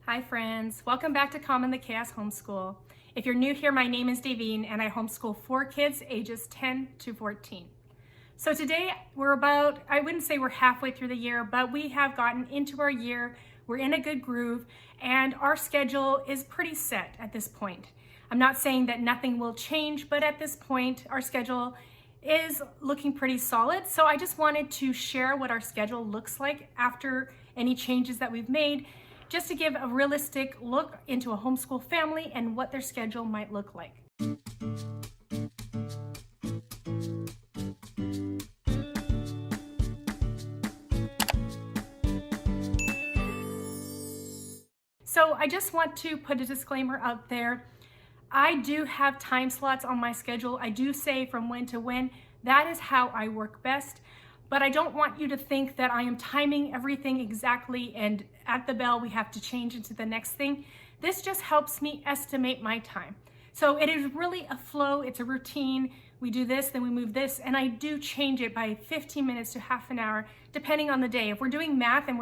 Hi friends, welcome back to Calm in the Chaos Homeschool. If you're new here, my name is Davine and I homeschool 4 kids ages 10 to 14. So today I wouldn't say we're halfway through the year, but we have gotten into our year. We're in a good groove and our schedule is pretty set at this point. I'm not saying that nothing will change, but at this point, our schedule is looking pretty solid. So I just wanted to share what our schedule looks like after any changes that we've made, just to give a realistic look into a homeschool family and what their schedule might look like. So I just want to put a disclaimer out there. I do have time slots on my schedule. I do say from when to when. That is how I work best. But I don't want you to think that I am timing everything exactly and at the bell we have to change into the next thing. This just helps me estimate my time. So it is really a flow, it's a routine. We do this, then we move this, and I do change it by 15 minutes to half an hour, depending on the day. If we're doing math and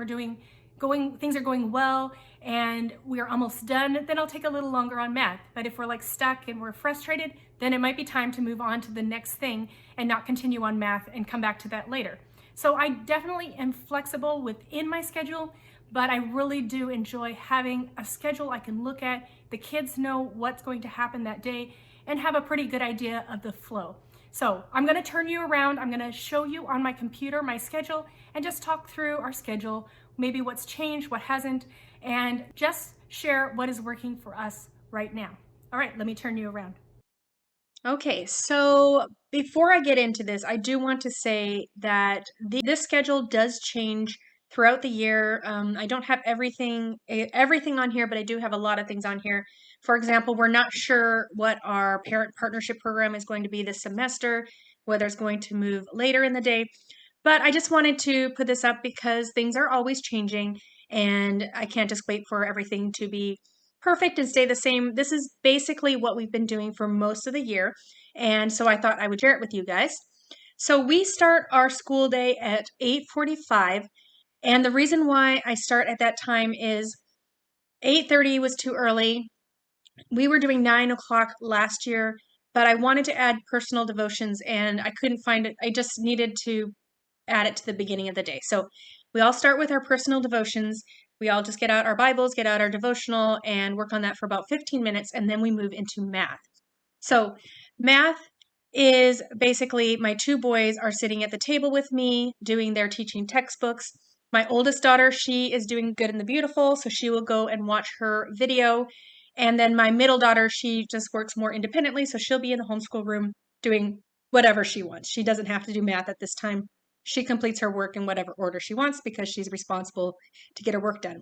things are going well and we're almost done, then I'll take a little longer on math. But if we're like stuck and we're frustrated, then it might be time to move on to the next thing and not continue on math and come back to that later. So I definitely am flexible within my schedule, but I really do enjoy having a schedule I can look at. The kids know what's going to happen that day and have a pretty good idea of the flow. So I'm going to turn you around. I'm going to show you on my computer my schedule and just talk through our schedule, maybe what's changed, what hasn't, and just share what is working for us right now. All right, let me turn you around. Okay, so before I get into this, I do want to say that this schedule does change throughout the year. I don't have everything on here, but I do have a lot of things on here. For example, we're not sure what our parent partnership program is going to be this semester, whether it's going to move later in the day. But I just wanted to put this up because things are always changing, and I can't just wait for everything to be perfect and stay the same. This is basically what we've been doing for most of the year. And so I thought I would share it with you guys. So we start our school day at 8:45. And the reason why I start at that time is 8:30 was too early. We were doing 9 o'clock last year, but I wanted to add personal devotions and I couldn't find it. I just needed to add it to the beginning of the day. So we all start with our personal devotions. We all just get out our Bibles, get out our devotional, and work on that for about 15 minutes, and then we move into math. So math is basically my two boys are sitting at the table with me doing their teaching textbooks. My oldest daughter, she is doing Good and the Beautiful, so she will go and watch her video. And then my middle daughter, she just works more independently, so she'll be in the homeschool room doing whatever she wants. She doesn't have to do math at this time. She completes her work in whatever order she wants because she's responsible to get her work done.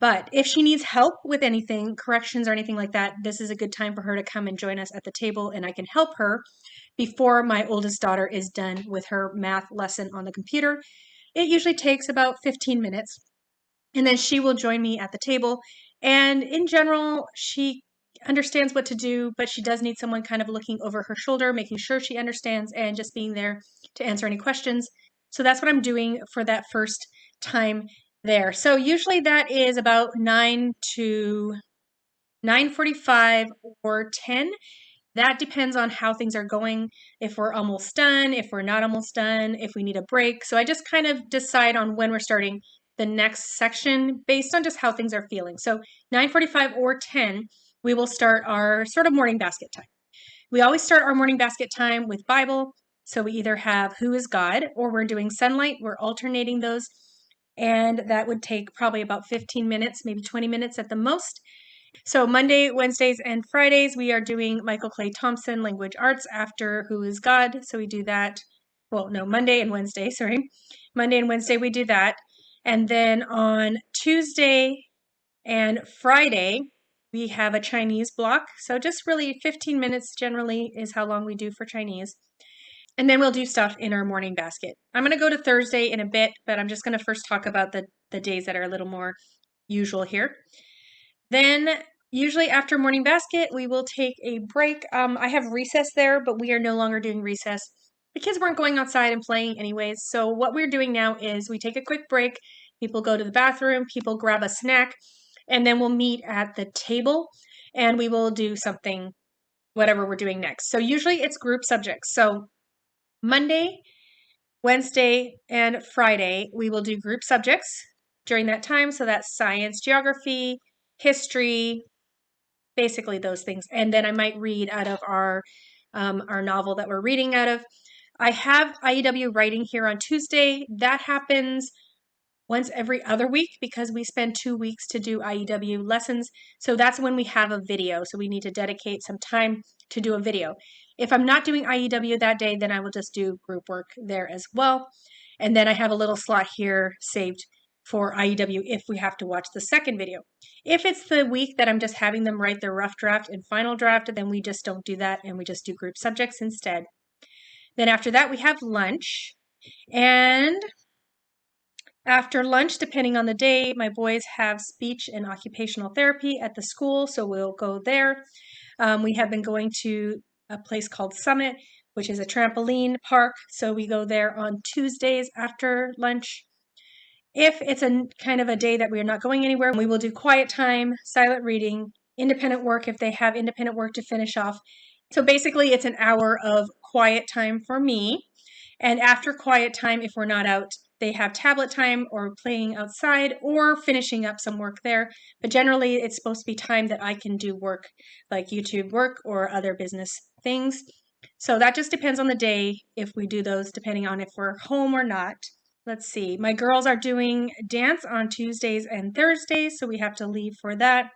But if she needs help with anything, corrections or anything like that, this is a good time for her to come and join us at the table and I can help her before my oldest daughter is done with her math lesson on the computer. It usually takes about 15 minutes. And then she will join me at the table. And in general, she understands what to do, but she does need someone kind of looking over her shoulder, making sure she understands, and just being there to answer any questions. So that's what I'm doing for that first time there. So usually that is about 9 to 9:45 or 10. That depends on how things are going, if we're almost done, if we're not almost done, if we need a break. So I just kind of decide on when we're starting the next section based on just how things are feeling. So 9:45 or 10, we will start our sort of morning basket time. We always start our morning basket time with Bible. So we either have Who is God or we're doing Sunlight. We're alternating those. And that would take probably about 15 minutes, maybe 20 minutes at the most. So Monday, Wednesdays, and Fridays, we are doing Michael Clay Thompson Language Arts after Who is God. So we do that. Well, no, Monday and Wednesday, sorry. Monday and Wednesday, we do that. And then on Tuesday and Friday, we have a Chinese block. So just really 15 minutes generally is how long we do for Chinese. And then we'll do stuff in our morning basket. I'm going to go to Thursday in a bit, but I'm just going to first talk about the days that are a little more usual here. Then, usually after morning basket, we will take a break. I have recess there, but we are no longer doing recess. The kids weren't going outside and playing anyways. So what we're doing now is we take a quick break. People go to the bathroom, people grab a snack, and then we'll meet at the table and we will do something, whatever we're doing next. So usually it's group subjects. So Monday, Wednesday, and Friday, we will do group subjects during that time. So that's science, geography, history, basically those things. And then I might read out of our novel that we're reading out of. I have IEW writing here on Tuesday. That happens once every other week because we spend 2 weeks to do IEW lessons. So that's when we have a video. So we need to dedicate some time to do a video. If I'm not doing IEW that day, then I will just do group work there as well. And then I have a little slot here saved for IEW if we have to watch the second video. If it's the week that I'm just having them write their rough draft and final draft, then we just don't do that and we just do group subjects instead. Then after that, we have lunch. And after lunch, depending on the day, my boys have speech and occupational therapy at the school, so we'll go there. We have been going to a place called Summit, which is a trampoline park, so we go there on Tuesdays after lunch. If it's a kind of a day that we're not going anywhere, we will do quiet time, silent reading, independent work if they have independent work to finish off. So basically, it's an hour of quiet time for me. And after quiet time, if we're not out, they have tablet time or playing outside or finishing up some work there. But generally, it's supposed to be time that I can do work like YouTube work or other business things. So that just depends on the day if we do those, depending on if we're home or not. Let's see. My girls are doing dance on Tuesdays and Thursdays, so we have to leave for that.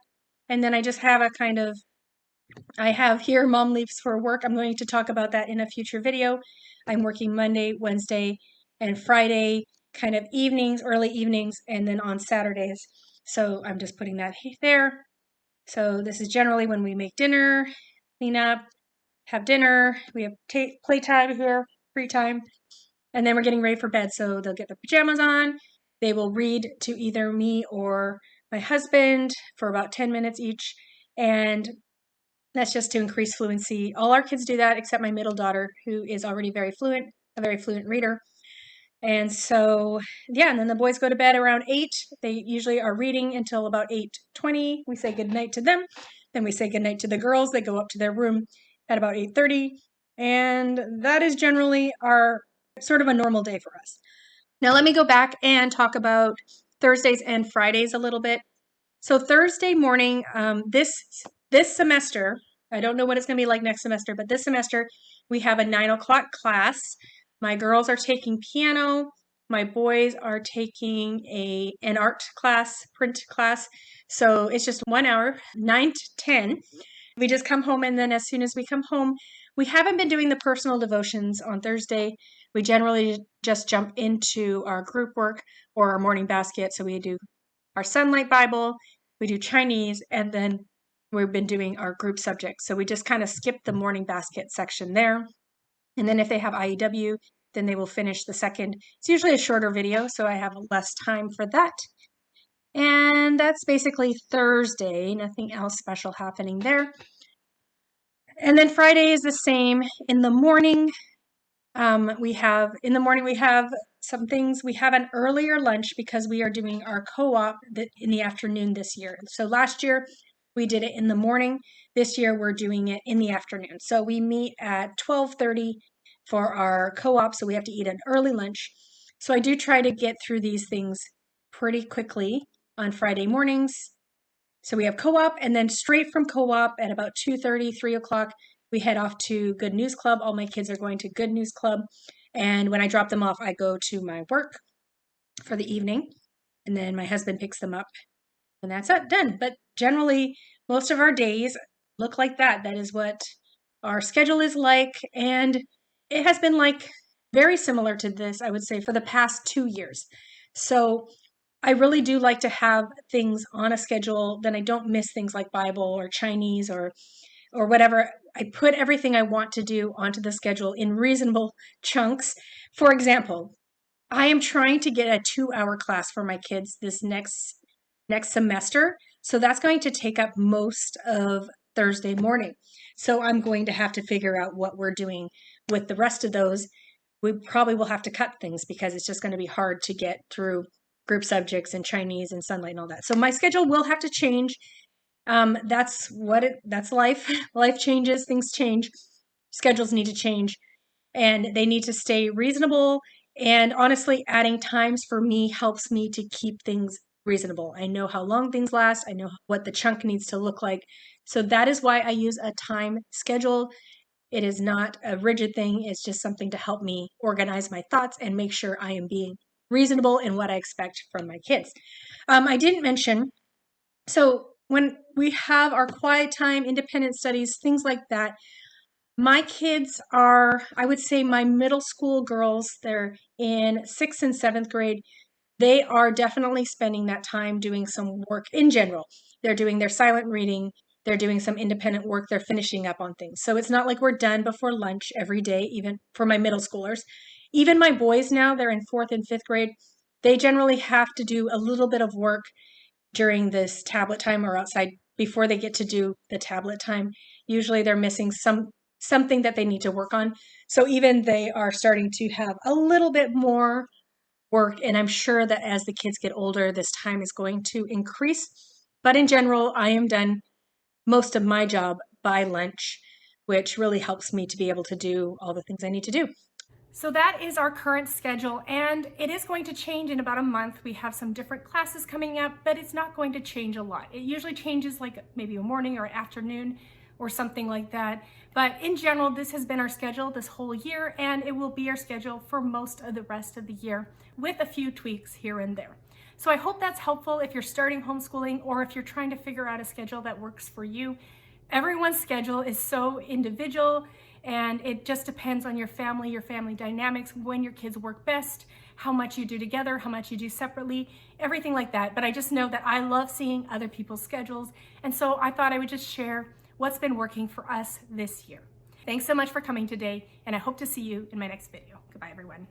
And then I just have a kind of I have here mom leaves for work. I'm going to talk about that in a future video. I'm working Monday, Wednesday, and Friday, kind of evenings, early evenings, and then on Saturdays. So I'm just putting that there. So this is generally when we make dinner, clean up, have dinner. We have playtime here, free time. And then we're getting ready for bed. So they'll get their pajamas on. They will read to either me or my husband for about 10 minutes each. And that's just to increase fluency. All our kids do that except my middle daughter, who is already very fluent, a very fluent reader. And so, yeah, and then the boys go to bed around 8. They usually are reading until about 8:20. We say goodnight to them. Then we say goodnight to the girls. They go up to their room at about 8:30. And that is generally our sort of a normal day for us. Now let me go back and talk about Thursdays and Fridays a little bit. So Thursday morning, this semester, I don't know what it's going to be like next semester, but this semester we have a 9 o'clock class. My girls are taking piano. My boys are taking an art class, print class. So it's just 1 hour, 9 to 10. We just come home, and then as soon as we come home, we haven't been doing the personal devotions on Thursday. We generally just jump into our group work or our morning basket. So we do our Sunlight Bible, we do Chinese, and then we've been doing our group subjects. So we just kind of skip the morning basket section there. And then if they have IEW, then they will finish the second. It's usually a shorter video, so I have less time for that. And that's basically Thursday, nothing else special happening there. And then Friday is the same. In the morning, we have some things. We have an earlier lunch because we are doing our co-op in the afternoon this year. So last year we did it in the morning. This year we're doing it in the afternoon. So we meet at 12:30 for our co-op. So we have to eat an early lunch. So I do try to get through these things pretty quickly on Friday mornings. So we have co-op, and then straight from co-op at about 2:30, 3 o'clock, we head off to Good News Club. All my kids are going to Good News Club. And when I drop them off, I go to my work for the evening. And then my husband picks them up. And that's it, done. But generally, most of our days look like that. That is what our schedule is like. And it has been like very similar to this, I would say, for the past 2 years. So I really do like to have things on a schedule. Then I don't miss things like Bible or Chinese or whatever. I put everything I want to do onto the schedule in reasonable chunks. For example, I am trying to get a 2-hour class for my kids this next semester. So that's going to take up most of Thursday morning. So I'm going to have to figure out what we're doing with the rest of those. We probably will have to cut things because it's just going to be hard to get through group subjects and Chinese and Sunlight and all that. So my schedule will have to change. That's life. Life changes, things change. Schedules need to change and they need to stay reasonable. And honestly, adding times for me helps me to keep things reasonable. I know how long things last. I know what the chunk needs to look like. So that is why I use a time schedule. It is not a rigid thing. It's just something to help me organize my thoughts and make sure I am being reasonable in what I expect from my kids. I didn't mention, so when we have our quiet time, independent studies, things like that, my kids are, I would say my middle school girls, they're in 6th and 7th grade. They are definitely spending that time doing some work in general. They're doing their silent reading. They're doing some independent work. They're finishing up on things. So it's not like we're done before lunch every day, even for my middle schoolers. Even my boys now, they're in 4th and 5th grade. They generally have to do a little bit of work during this tablet time or outside before they get to do the tablet time. Usually they're missing something that they need to work on. So even they are starting to have a little bit more work. And I'm sure that as the kids get older, this time is going to increase. But in general, I am done most of my job by lunch, which really helps me to be able to do all the things I need to do. So that is our current schedule, and it is going to change in about a month. We have some different classes coming up, but it's not going to change a lot. It usually changes like maybe a morning or afternoon or something like that. But in general, this has been our schedule this whole year, and it will be our schedule for most of the rest of the year with a few tweaks here and there. So I hope that's helpful if you're starting homeschooling or if you're trying to figure out a schedule that works for you. Everyone's schedule is so individual, and it just depends on your family dynamics, when your kids work best, how much you do together, how much you do separately, everything like that. But I just know that I love seeing other people's schedules, and so I thought I would just share what's been working for us this year. Thanks so much for coming today, and I hope to see you in my next video. Goodbye, everyone.